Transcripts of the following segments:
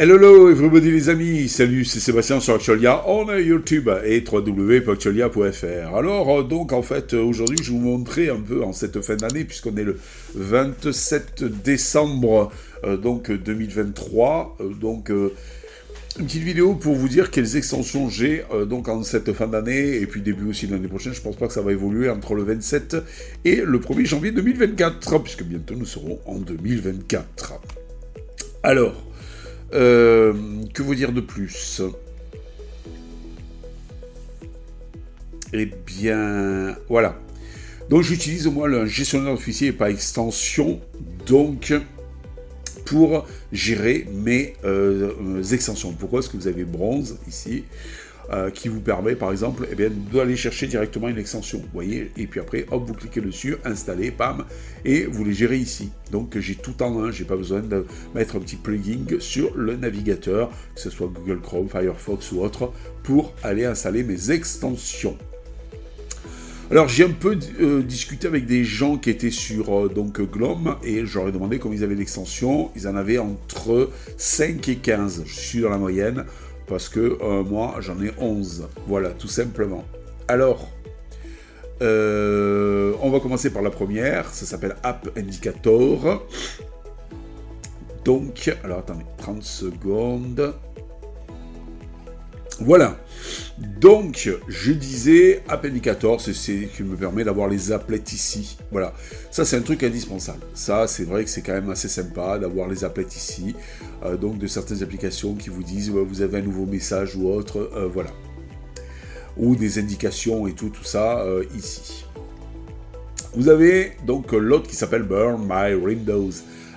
Hello everybody les amis, salut, c'est Sébastien sur Actualia, on est YouTube et www.actualia.fr. Alors donc en fait aujourd'hui je vais vous montrer un peu en cette fin d'année puisqu'on est le 27 décembre donc 2023, une petite vidéo pour vous dire quelles extensions j'ai donc en cette fin d'année et puis début aussi de l'année prochaine. Je pense pas que ça va évoluer entre le 27 et le 1er janvier 2024 puisque bientôt nous serons en 2024. Alors, que vous dire de plus? Eh bien, voilà. Donc j'utilise moi le gestionnaire de fichiers et pas extension, donc pour gérer mes extensions. Pourquoi est-ce que vous avez bronze ici qui vous permet par exemple d'aller chercher directement une extension, vous voyez, et puis après hop vous cliquez dessus, installer, bam, et vous les gérez ici. Donc j'ai tout en un, j'ai pas besoin de mettre un petit plugin sur le navigateur, que ce soit Google Chrome, Firefox ou autre, pour aller installer mes extensions. Alors j'ai un peu discuté avec des gens qui étaient sur donc Glom et je leur ai demandé comment ils avaient l'extension. Ils en avaient entre 5 et 15, je suis dans la moyenne parce que moi j'en ai 11, voilà tout simplement. Alors on va commencer par la première, ça s'appelle App Indicator. Donc, alors attendez, 30 secondes. Voilà. Donc, je disais, App Indicator, c'est ce qui me permet d'avoir les applets ici. Voilà. Ça, c'est un truc indispensable. Ça, c'est vrai que c'est quand même assez sympa d'avoir les applets ici. Donc, de certaines applications qui vous disent, vous avez un nouveau message ou autre. Voilà. Ou des indications et tout ça ici. Vous avez donc l'autre qui s'appelle Burn My Windows.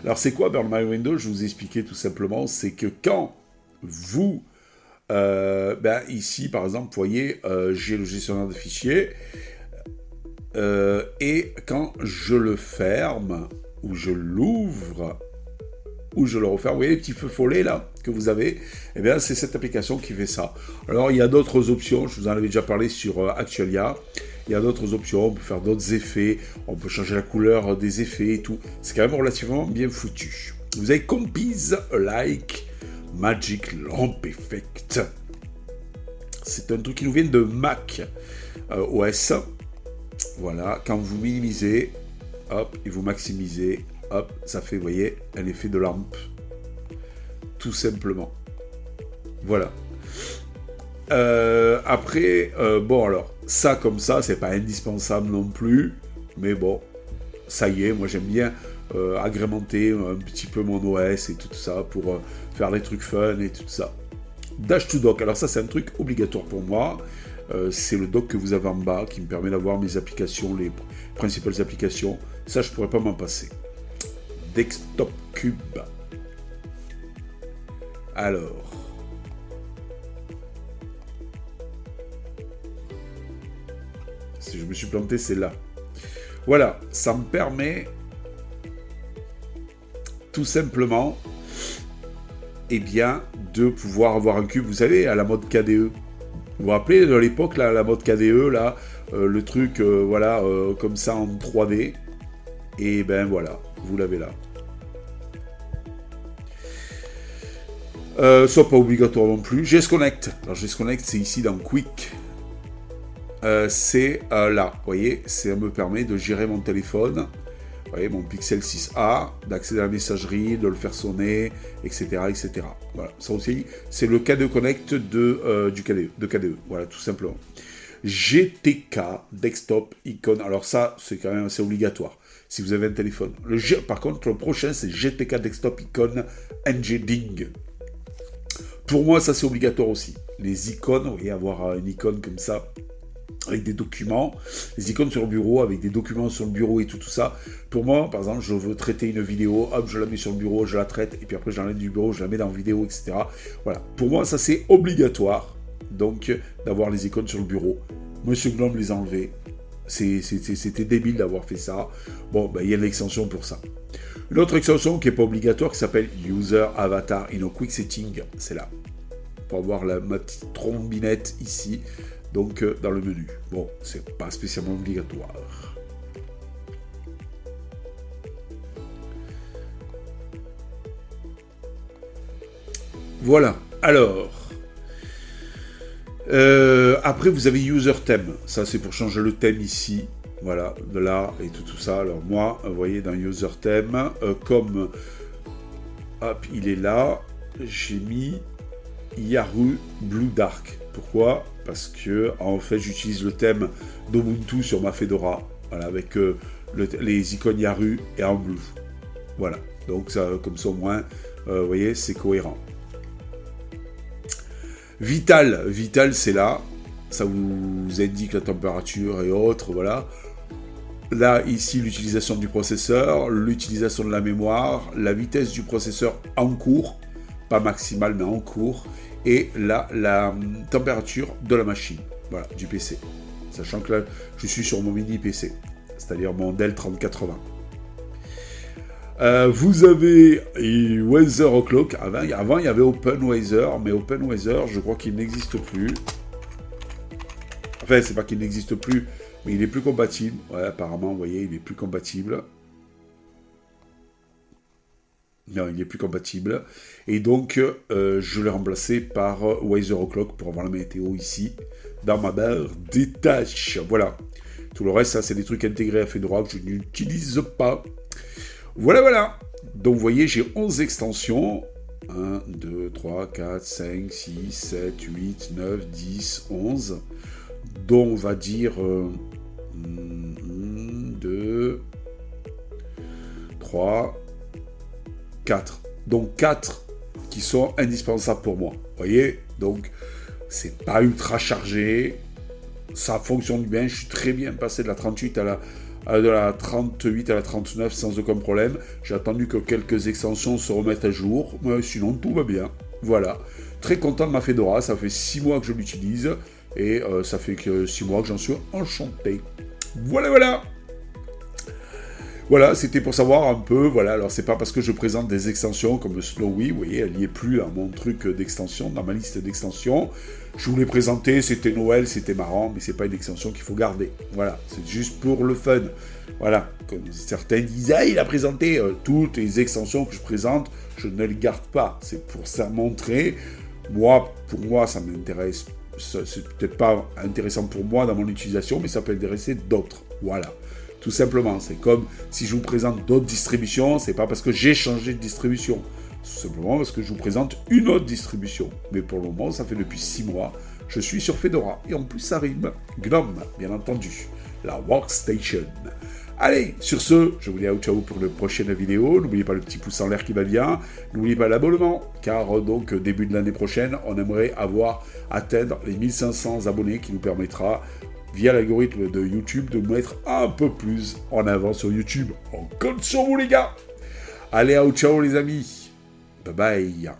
Alors, c'est quoi Burn My Windows? Je vais vous expliquer tout simplement. C'est que quand vous... ici, par exemple, vous voyez, j'ai le gestionnaire de fichiers et quand je le ferme ou je l'ouvre ou je le referme, vous voyez les petits feux follets là que vous avez, eh bien c'est cette application qui fait ça. Alors il y a d'autres options, je vous en avais déjà parlé sur Actualia. Il y a d'autres options, on peut faire d'autres effets, on peut changer la couleur des effets et tout. C'est quand même relativement bien foutu. Vous avez Compose Like Magic Lamp Effect. C'est un truc qui nous vient de Mac OS. Voilà, quand vous minimisez, hop, et vous maximisez, hop, ça fait, vous voyez, un effet de lampe. Tout simplement. Voilà. Après, bon alors, ça comme ça, c'est pas indispensable non plus. Mais bon, ça y est, moi j'aime bien agrémenter un petit peu mon OS et tout ça pour faire des trucs fun et tout ça. Dash to Dock, alors ça c'est un truc obligatoire pour moi. C'est le dock que vous avez en bas qui me permet d'avoir mes applications, les principales applications. Ça je pourrais pas m'en passer. Desktop Cube. Alors. Si je me suis planté, c'est là. Voilà, ça me permet tout simplement de pouvoir avoir un cube, vous savez, à la mode KDE. Vous vous rappelez de l'époque, là, la mode KDE, là, le truc, comme ça en 3D. Et ben voilà, vous l'avez là. Soit pas obligatoire non plus. GS Connect. Alors GS Connect, c'est ici dans Quick. C'est là, vous voyez, ça me permet de gérer mon téléphone. Vous voyez, mon Pixel 6a, d'accéder à la messagerie, de le faire sonner, etc. etc. Voilà, ça aussi, c'est le KDE Connect de KDE. Voilà, tout simplement. GTK, Desktop Icon. Alors ça, c'est quand même assez obligatoire, si vous avez un téléphone. Par contre, le prochain, c'est GTK Desktop Icon NGDing. Pour moi, ça, c'est obligatoire aussi. Les icônes, vous voyez, avoir une icône comme ça, avec des documents, les icônes sur le bureau, avec des documents sur le bureau et tout ça. Pour moi, par exemple, je veux traiter une vidéo, hop, je la mets sur le bureau, je la traite, et puis après, je l'enlève du bureau, je la mets dans la vidéo, etc. Voilà. Pour moi, ça, c'est obligatoire, donc, d'avoir les icônes sur le bureau. Monsieur Gnome les a enlevés. C'était débile d'avoir fait ça. Bon, il y a une extension pour ça. Une autre extension qui n'est pas obligatoire, qui s'appelle User Avatar in a Quick Setting. C'est là. Pour avoir ma petite trombinette ici. Donc, dans le menu. Bon, c'est pas spécialement obligatoire. Voilà. Alors, après vous avez user theme. Ça c'est pour changer le thème ici. Voilà, de là et tout ça. Alors moi, vous voyez dans user theme, comme hop, il est là, j'ai mis Yaru Blue Dark. Pourquoi? Parce que en fait j'utilise le thème d'Ubuntu sur ma Fedora. Voilà, avec les icônes Yaru et en bleu. Voilà. Donc ça, comme ça au moins, vous voyez, c'est cohérent. Vital, c'est là. Ça vous indique la température et autres, voilà. Là, ici, l'utilisation du processeur, l'utilisation de la mémoire, la vitesse du processeur en cours, pas maximale, mais en cours, et là, la température de la machine, voilà, du PC. Sachant que là, je suis sur mon mini PC, c'est-à-dire mon Dell 3080. Vous avez Weather O'Clock. Avant, il y avait Open Weather, mais Open Weather, je crois qu'il n'existe plus. Enfin, c'est pas qu'il n'existe plus, mais il est plus compatible. Ouais, apparemment, vous voyez, il est plus compatible. Non, il n'est plus compatible. Et donc, je l'ai remplacé par Weather O'Clock pour avoir la météo ici, dans ma barre des tâches. Voilà. Tout le reste, ça, c'est des trucs intégrés à Fedora que je n'utilise pas. Voilà. Donc, vous voyez, j'ai 11 extensions. 1, 2, 3, 4, 5, 6, 7, 8, 9, 10, 11. Dont, on va dire 2, 3, 4. Donc, 4 qui sont indispensables pour moi. Vous voyez? Donc, c'est pas ultra chargé. Ça fonctionne bien. Je suis très bien passé de la 38 de la 38 à la 39 sans aucun problème. J'ai attendu que quelques extensions se remettent à jour, mais sinon tout va bien. Voilà. Très content de ma Fedora, ça fait 6 mois que je l'utilise, et ça fait que 6 mois que j'en suis enchanté. Voilà. Voilà, c'était pour savoir un peu, voilà, alors c'est pas parce que je présente des extensions comme Snowy, vous voyez, elle n'y est plus dans mon truc d'extension, dans ma liste d'extensions. Je vous l'ai présenté, c'était Noël, c'était marrant, mais c'est pas une extension qu'il faut garder. Voilà, c'est juste pour le fun. Voilà, comme certains disent, il a présenté toutes les extensions que je présente, je ne les garde pas. C'est pour ça montrer, pour moi, ça m'intéresse, c'est peut-être pas intéressant pour moi dans mon utilisation, mais ça peut intéresser d'autres. Voilà. Tout simplement, c'est comme si je vous présente d'autres distributions, c'est pas parce que j'ai changé de distribution, c'est simplement parce que je vous présente une autre distribution. Mais pour le moment, ça fait depuis 6 mois, je suis sur Fedora, et en plus ça rime. GNOME, bien entendu, la Workstation. Allez, sur ce, je vous dis ciao pour la prochaine vidéo. N'oubliez pas le petit pouce en l'air qui va bien. N'oubliez pas l'abonnement, car donc début de l'année prochaine, on aimerait atteindre les 1500 abonnés qui nous permettra, via l'algorithme de YouTube, de nous mettre un peu plus en avant sur YouTube. On compte sur vous les gars. Allez, ciao les amis. Bye bye.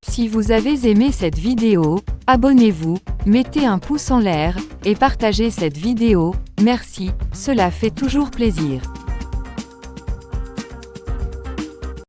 Si vous avez aimé cette vidéo, abonnez-vous, mettez un pouce en l'air, et partagez cette vidéo. Merci, cela fait toujours plaisir.